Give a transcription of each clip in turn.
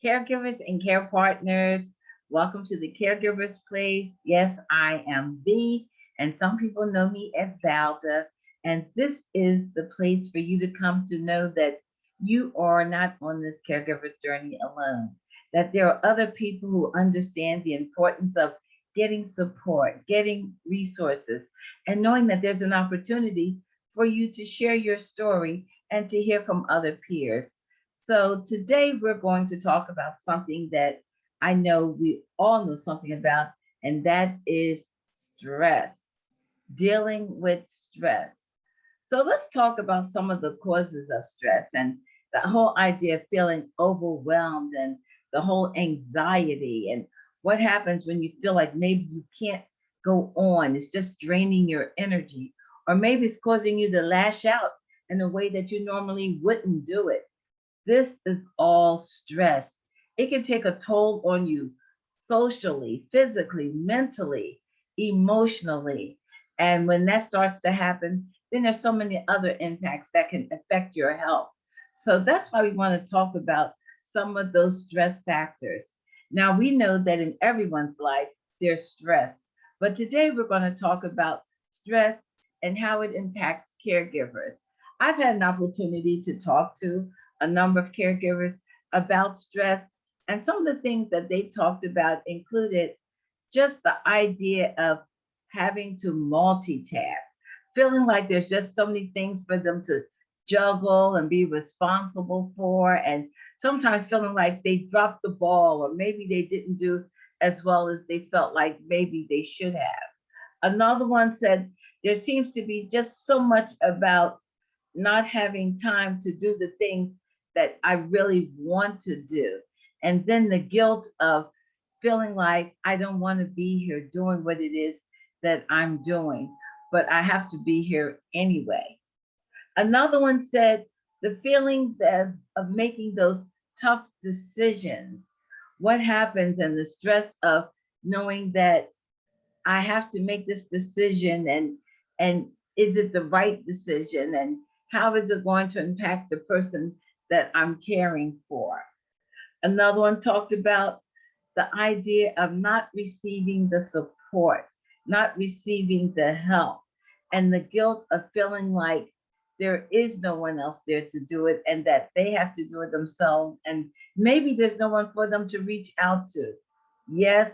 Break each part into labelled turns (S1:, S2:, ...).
S1: Caregivers and care partners. Welcome to the Caregivers Place. Yes, I am V, and some people know me as Valda. And this is the place for you to come to know that you are not on this caregiver journey alone, that there are other people who understand the importance of getting support, getting resources, and knowing that there's an opportunity for you to share your story and to hear from other peers. So today we're going to talk about something that I know we all know something about, and that is stress, dealing with stress. So let's talk about some of the causes of stress and the whole idea of feeling overwhelmed and the whole anxiety and what happens when you feel like maybe you can't go on. It's just draining your energy, or maybe it's causing you to lash out in a way that you normally wouldn't do it. This is all stress. It can take a toll on you socially, physically, mentally, emotionally. And when that starts to happen, then there's so many other impacts that can affect your health. So that's why we want to talk about some of those stress factors. Now, we know that in everyone's life, there's stress, but today we're going to talk about stress and how it impacts caregivers. I've had an opportunity to talk to a number of caregivers about stress, and some of the things that they talked about included just the idea of having to multitask, feeling like there's just so many things for them to juggle and be responsible for, and sometimes feeling like they dropped the ball or maybe they didn't do as well as they felt like maybe they should have. Another one said there seems to be just so much about not having time to do the things that I really want to do. And then the guilt of feeling like I don't want to be here doing what it is that I'm doing, but I have to be here anyway. Another one said the feeling of making those tough decisions. What happens and the stress of knowing that I have to make this decision, and is it the right decision, and how is it going to impact the person that I'm caring for? Another one talked about the idea of not receiving the support, not receiving the help, and the guilt of feeling like there is no one else there to do it and that they have to do it themselves. And maybe there's no one for them to reach out to. Yes,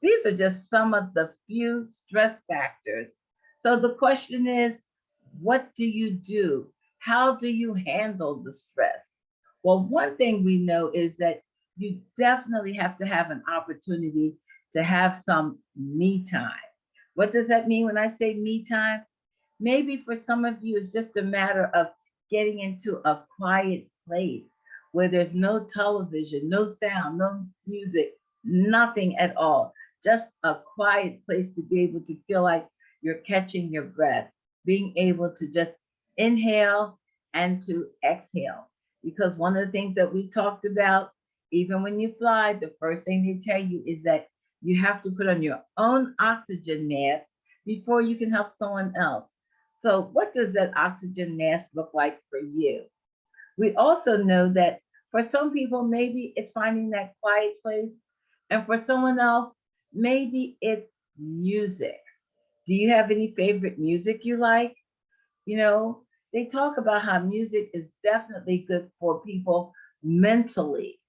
S1: these are just some of the few stress factors. So the question is, what do you do? How do you handle the stress? Well, one thing we know is that you definitely have to have an opportunity to have some me time. What does that mean when I say me time? Maybe for some of you, it's just a matter of getting into a quiet place where there's no television, no sound, no music, nothing at all. Just a quiet place to be able to feel like you're catching your breath, being able to just inhale and to exhale. Because one of the things that we talked about, even when you fly, the first thing they tell you is that you have to put on your own oxygen mask before you can help someone else. So, what does that oxygen mask look like for you? We also know that for some people, maybe it's finding that quiet place, and for someone else, maybe it's music. Do you have any favorite music you like? You know, they talk about how music is definitely good for people mentally.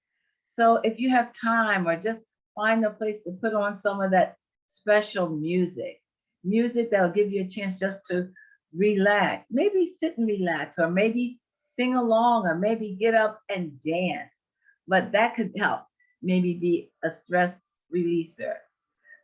S1: So if you have time, or just find a place to put on some of that special music, music that will give you a chance just to relax, maybe sit and relax, or maybe sing along, or maybe get up and dance. But that could help maybe be a stress releaser.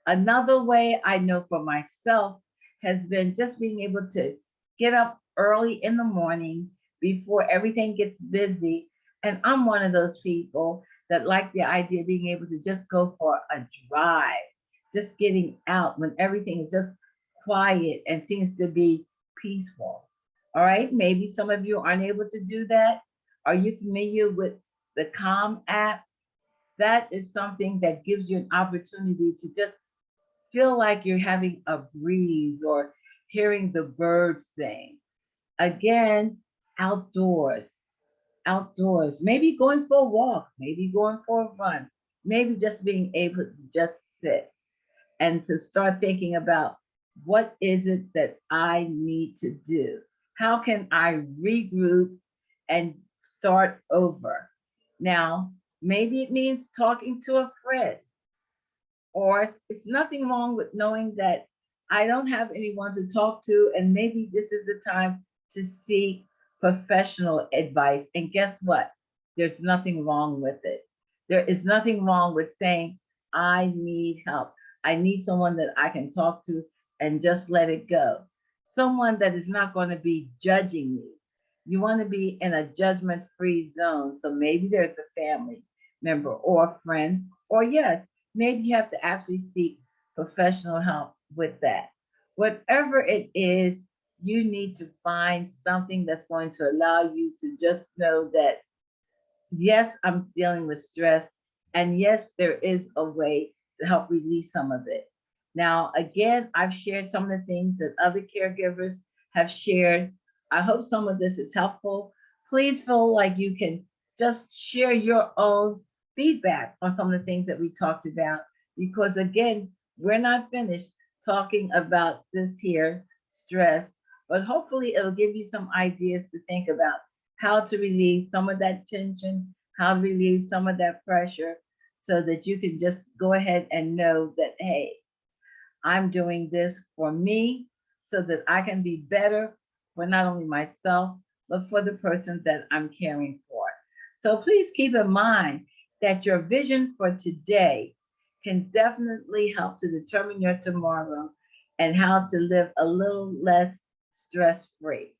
S1: Another way I know for myself has been just being able to get up early in the morning before everything gets busy. And I'm one of those people that like the idea of being able to just go for a drive, just getting out when everything is just quiet and seems to be peaceful. All right, maybe some of you aren't able to do that. Are you familiar with the Calm app? That is something that gives you an opportunity to just feel like you're having a breeze or hearing the birds sing. Again, outdoors. outdoors, maybe going for a walk, maybe going for a run, maybe just being able to just sit and to start thinking about what is it that I need to do? How can I regroup and start over? Now, maybe it means talking to a friend, or it's nothing wrong with knowing that I don't have anyone to talk to, and maybe this is the time to seek professional advice. And guess what? There's nothing wrong with it. There is nothing wrong with saying, I need help. I need someone that I can talk to and just let it go. Someone that is not going to be judging me. You want to be in a judgment free zone. So maybe there's a family member or a friend, or yes, maybe you have to actually seek professional help with that. Whatever it is, you need to find something that's going to allow you to just know that, yes, I'm dealing with stress. And yes, there is a way to help release some of it. Now, again, I've shared some of the things that other caregivers have shared. I hope some of this is helpful. Please feel like you can just share your own feedback on some of the things that we talked about, because again, we're not finished talking about this here stress, but hopefully it'll give you some ideas to think about how to relieve some of that tension, how to relieve some of that pressure, so that you can just go ahead and know that, hey, I'm doing this for me so that I can be better for not only myself, but for the person that I'm caring for. So please keep in mind that your vision for today can definitely help to determine your tomorrow and how to live a little less stress free.